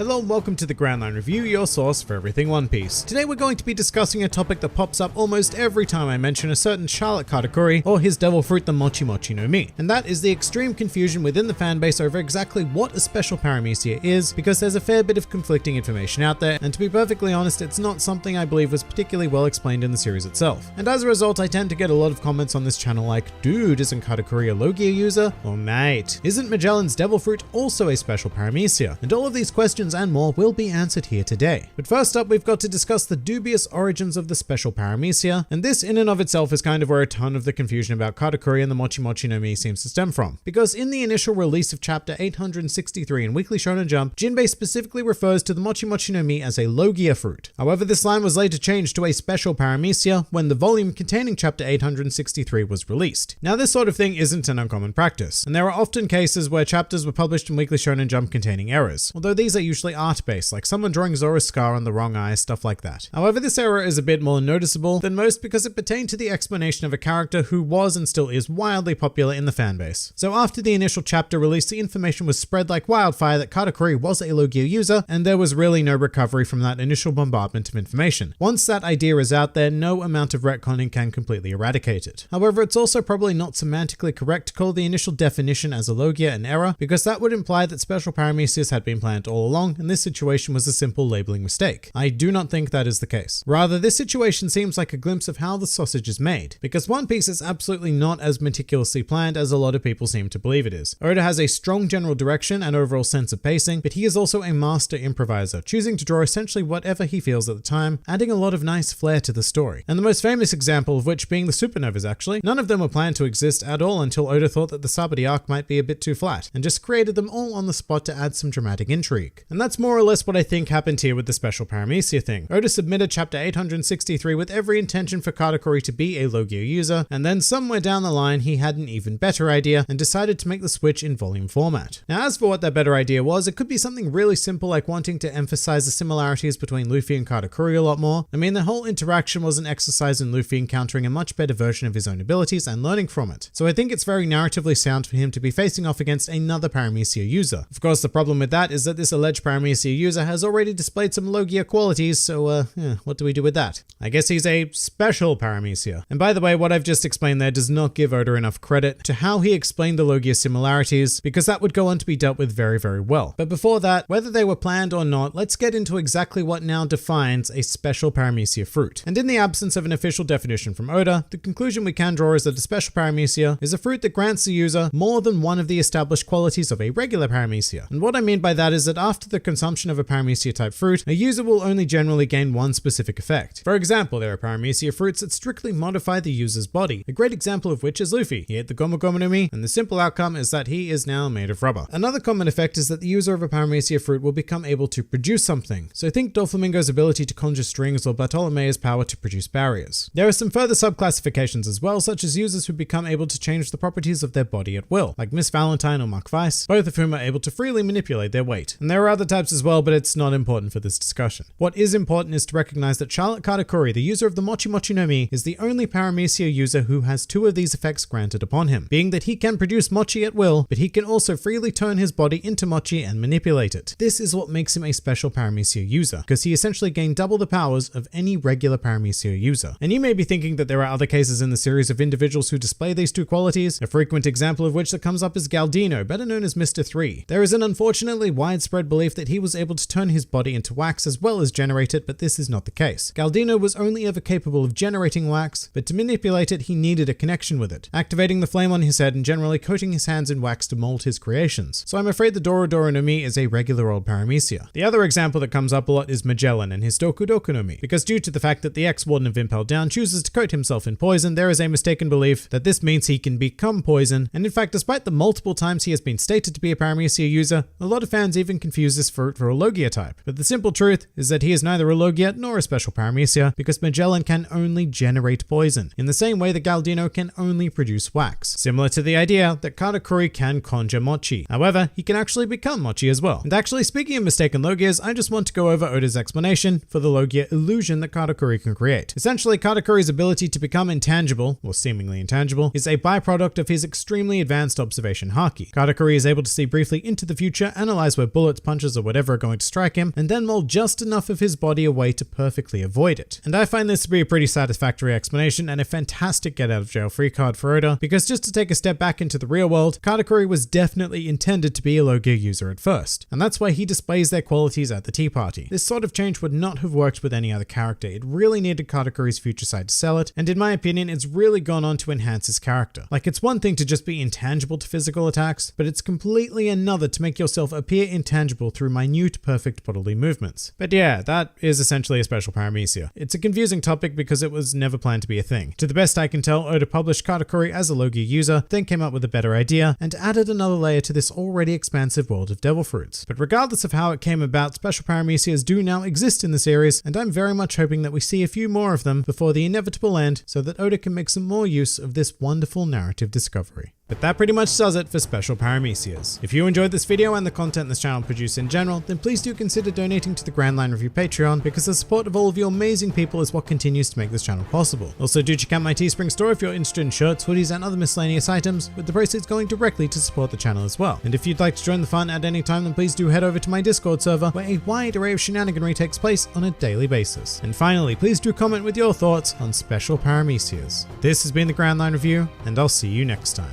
Hello and welcome to the Groundline Review, your source for everything One Piece. Today we're going to be discussing a topic that pops up almost every time I mention a certain Charlotte Katakuri or his devil fruit, the Mochi Mochi no Mi, and that is the extreme confusion within the fanbase over exactly what a special Paramecia is, because there's a fair bit of conflicting information out there, and to be perfectly honest, it's not something I believe was particularly well explained in the series itself. And as a result, I tend to get a lot of comments on this channel like, dude, isn't Katakuri a Logia user? Or mate, isn't Magellan's devil fruit also a special Paramecia? And all of these questions and more will be answered here today. But first up, we've got to discuss the dubious origins of the special Paramecia, and this in and of itself is kind of where a ton of the confusion about Katakuri and the Mochi Mochi no Mi seems to stem from. Because in the initial release of chapter 863 in Weekly Shonen Jump, Jinbei specifically refers to the Mochi Mochi no Mi as a Logia fruit. However, this line was later changed to a special Paramecia when the volume containing chapter 863 was released. Now, this sort of thing isn't an uncommon practice, and there are often cases where chapters were published in Weekly Shonen Jump containing errors, although these are usually art-based, like someone drawing Zora's scar on the wrong eye, stuff like that. However, this error is a bit more noticeable than most because it pertained to the explanation of a character who was and still is wildly popular in the fanbase. So after the initial chapter release, the information was spread like wildfire that Katakuri was a Logia user, and there was really no recovery from that initial bombardment of information. Once that idea is out there, no amount of retconning can completely eradicate it. However, it's also probably not semantically correct to call the initial definition as a Logia an error, because that would imply that special Paramecias had been planned all along, and this situation was a simple labeling mistake. I do not think that is the case. Rather, this situation seems like a glimpse of how the sausage is made, because One Piece is absolutely not as meticulously planned as a lot of people seem to believe it is. Oda has a strong general direction and overall sense of pacing, but he is also a master improviser, choosing to draw essentially whatever he feels at the time, adding a lot of nice flair to the story. And the most famous example of which being the supernovas actually. None of them were planned to exist at all until Oda thought that the Sabari arc might be a bit too flat, and just created them all on the spot to add some dramatic intrigue. And that's more or less what I think happened here with the special Paramecia thing. Oda submitted chapter 863 with every intention for Katakuri to be a Logia user, and then somewhere down the line he had an even better idea and decided to make the switch in volume format. Now, as for what that better idea was, it could be something really simple like wanting to emphasize the similarities between Luffy and Katakuri a lot more. I mean, the whole interaction was an exercise in Luffy encountering a much better version of his own abilities and learning from it. So I think it's very narratively sound for him to be facing off against another Paramecia user. Of course, the problem with that is that this alleged Paramecia user has already displayed some Logia qualities, so what do we do with that? I guess he's a special Paramecia. And by the way, what I've just explained there does not give Oda enough credit to how he explained the Logia similarities, because that would go on to be dealt with very, very well. But before that, whether they were planned or not, let's get into exactly what now defines a special Paramecia fruit. And in the absence of an official definition from Oda, the conclusion we can draw is that a special Paramecia is a fruit that grants the user more than one of the established qualities of a regular Paramecia. And what I mean by that is that after the consumption of a Paramecia type fruit, a user will only generally gain one specific effect. For example, there are Paramecia fruits that strictly modify the user's body, a great example of which is Luffy. He ate the Gomu Gomu no Mi, and the simple outcome is that he is now made of rubber. Another common effect is that the user of a Paramecia fruit will become able to produce something. So think Doflamingo's ability to conjure strings or Bartolomeo's power to produce barriers. There are some further subclassifications as well, such as users who become able to change the properties of their body at will, like Miss Valentine or Mark Weiss, both of whom are able to freely manipulate their weight. And there are other types as well, but it's not important for this discussion. What is important is to recognize that Charlotte Katakuri, the user of the Mochi Mochi no Mi, is the only Paramecia user who has two of these effects granted upon him, being that he can produce Mochi at will, but he can also freely turn his body into Mochi and manipulate it. This is what makes him a special Paramecia user, because he essentially gained double the powers of any regular Paramecia user. And you may be thinking that there are other cases in the series of individuals who display these two qualities, a frequent example of which that comes up is Galdino, better known as Mr. 3. There is an unfortunately widespread belief that he was able to turn his body into wax as well as generate it, but this is not the case. Galdino was only ever capable of generating wax, but to manipulate it he needed a connection with it, activating the flame on his head and generally coating his hands in wax to mold his creations. So I'm afraid the Doro Doro no Mi is a regular old Paramecia. The other example that comes up a lot is Magellan and his Doku Doku no Mi, because due to the fact that the ex-warden of Impel Down chooses to coat himself in poison, there is a mistaken belief that this means he can become poison, and in fact, despite the multiple times he has been stated to be a Paramecia user, a lot of fans even confuse this fruit for a Logia type. But the simple truth is that he is neither a Logia nor a special Paramecia, because Magellan can only generate poison, in the same way that Galdino can only produce wax, similar to the idea that Katakuri can conjure Mochi. However, he can actually become Mochi as well. And actually, speaking of mistaken Logias, I just want to go over Oda's explanation for the Logia illusion that Katakuri can create. Essentially, Katakuri's ability to become intangible, or seemingly intangible, is a byproduct of his extremely advanced observation haki. Katakuri is able to see briefly into the future, analyze where bullets, punches, punches or whatever are going to strike him, and then mold just enough of his body away to perfectly avoid it. And I find this to be a pretty satisfactory explanation and a fantastic get out of jail free card for Oda, because just to take a step back into the real world, Katakuri was definitely intended to be a low gear user at first, and that's why he displays their qualities at the tea party. This sort of change would not have worked with any other character. It really needed Katakuri's future side to sell it, and in my opinion, it's really gone on to enhance his character. Like, it's one thing to just be intangible to physical attacks, but it's completely another to make yourself appear intangible through minute, perfect bodily movements. But yeah, that is essentially a special paramecia. It's a confusing topic because it was never planned to be a thing. To the best I can tell, Oda published Katakuri as a low gear user, then came up with a better idea, and added another layer to this already expansive world of devil fruits. But regardless of how it came about, special paramecias do now exist in the series, and I'm very much hoping that we see a few more of them before the inevitable end so that Oda can make some more use of this wonderful narrative discovery. But that pretty much does it for special paramecias. If you enjoyed this video and the content this channel produces in general, then please do consider donating to the Grand Line Review Patreon, because the support of all of you amazing people is what continues to make this channel possible. Also, do check out my Teespring store if you're interested in shirts, hoodies, and other miscellaneous items, with the proceeds going directly to support the channel as well. And if you'd like to join the fun at any time, then please do head over to my Discord server, where a wide array of shenaniganry takes place on a daily basis. And finally, please do comment with your thoughts on special paramecias. This has been the Grand Line Review, and I'll see you next time.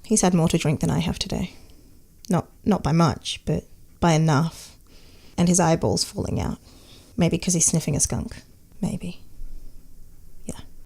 He's had more to drink than I have today. Not by much, but by enough. And his eyeball's falling out. Maybe because he's sniffing a skunk. Maybe.